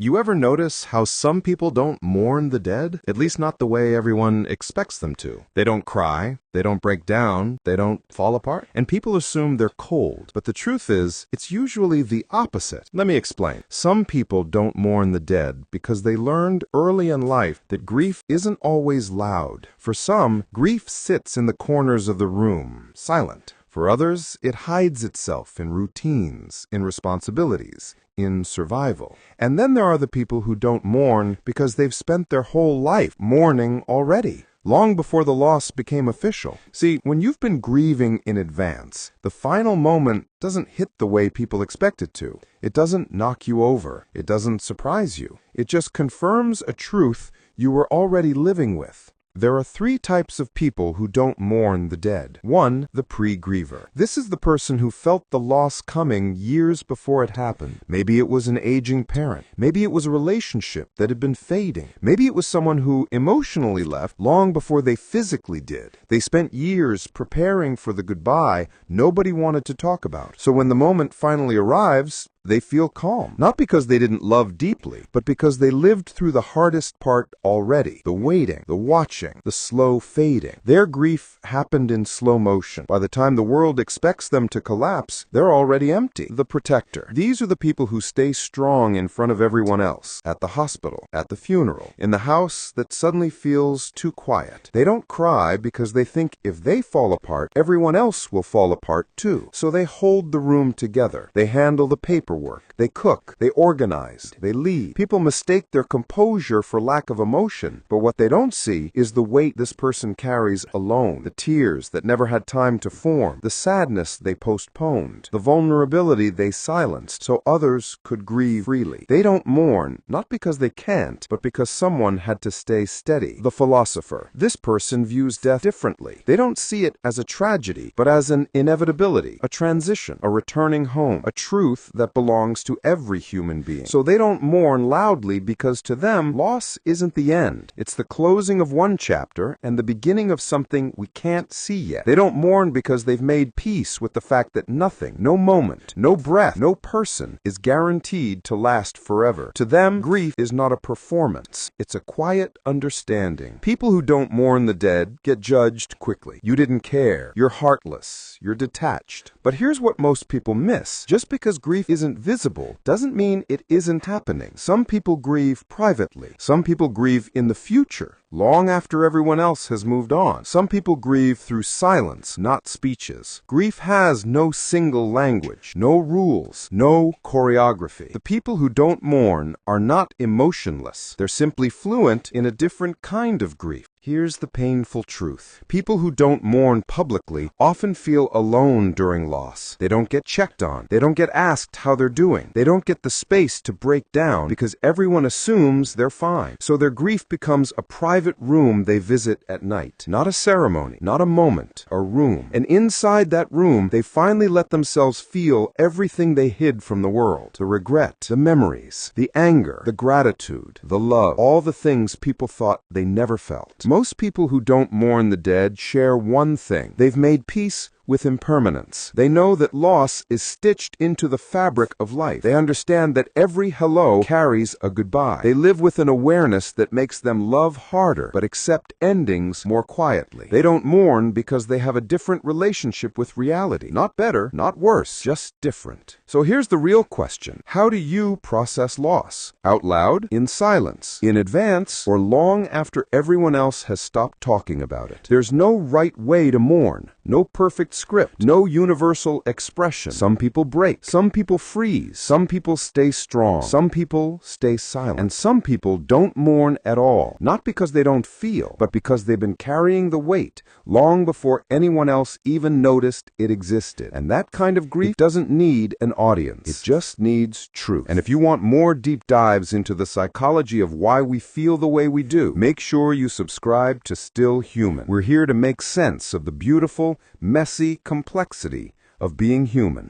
You ever notice how some people don't mourn the dead? At least not the way everyone expects them to. They don't cry, they don't break down, they don't fall apart. And people assume they're cold. But the truth is, it's usually the opposite. Let me explain. Some people don't mourn the dead because they learned early in life that grief isn't always loud. For some, grief sits in the corners of the room, silent. For others, it hides itself in routines, in responsibilities, in survival. And then there are the people who don't mourn because they've spent their whole life mourning already, long before the loss became official. See, when you've been grieving in advance, the final moment doesn't hit the way people expect it to. It doesn't knock you over. It doesn't surprise you. It just confirms a truth you were already living with. There are three types of people who don't mourn the dead. One, the pre-griever. This is the person who felt the loss coming years before it happened. Maybe it was an aging parent. Maybe it was a relationship that had been fading. Maybe it was someone who emotionally left long before they physically did. They spent years preparing for the goodbye nobody wanted to talk about. So when the moment finally arrives, they feel calm. Not because they didn't love deeply, but because they lived through the hardest part already. The waiting, the watching, the slow fading. Their grief happened in slow motion. By the time the world expects them to collapse, they're already empty. The protector. These are the people who stay strong in front of everyone else. At the hospital, at the funeral, in the house that suddenly feels too quiet. They don't cry because they think if they fall apart, everyone else will fall apart too. So they hold the room together. They handle the paperwork. They cook, they organize, they lead. People mistake their composure for lack of emotion, but what they don't see is the weight this person carries alone, the tears that never had time to form, the sadness they postponed, the vulnerability they silenced so others could grieve freely. They don't mourn, not because they can't, but because someone had to stay steady. The philosopher. This person views death differently. They don't see it as a tragedy, but as an inevitability, a transition, a returning home, a truth that belongs to every human being. So they don't mourn loudly because to them, loss isn't the end. It's the closing of one chapter and the beginning of something we can't see yet. They don't mourn because they've made peace with the fact that nothing, no moment, no breath, no person is guaranteed to last forever. To them, grief is not a performance. It's a quiet understanding. People who don't mourn the dead get judged quickly. You didn't care. You're heartless. You're detached. But here's what most people miss. Just because grief isn't visible doesn't mean it isn't happening. Some people grieve privately. Some people grieve in the future, long after everyone else has moved on. Some people grieve through silence, not speeches. Grief has no single language, no rules, no choreography. The people who don't mourn are not emotionless. They're simply fluent in a different kind of grief. Here's the painful truth. People who don't mourn publicly often feel alone during loss. They don't get checked on. They don't get asked how they're doing. They don't get the space to break down because everyone assumes they're fine. So their grief becomes a private room they visit at night. Not a ceremony, not a moment, a room. And inside that room, they finally let themselves feel everything they hid from the world. The regret, the memories, the anger, the gratitude, the love, all the things people thought they never felt. Most people who don't mourn the dead share one thing. They've made peace with impermanence. They know that loss is stitched into the fabric of life. They understand that every hello carries a goodbye. They live with an awareness that makes them love harder, but accept endings more quietly. They don't mourn because they have a different relationship with reality. Not better, not worse, just different. So here's the real question. How do you process loss? Out loud? In silence? In advance? Or long after everyone else has stopped talking about it? There's no right way to mourn. No perfect script, no universal expression. Some people break, some people freeze, some people stay strong, some people stay silent, and some people don't mourn at all, not because they don't feel, but because they've been carrying the weight long before anyone else even noticed it existed. And that kind of grief doesn't need an audience. It just needs truth. And if you want more deep dives into the psychology of why we feel the way we do, make sure you subscribe to Still Human. We're here to make sense of the beautiful, messy complexity of being human.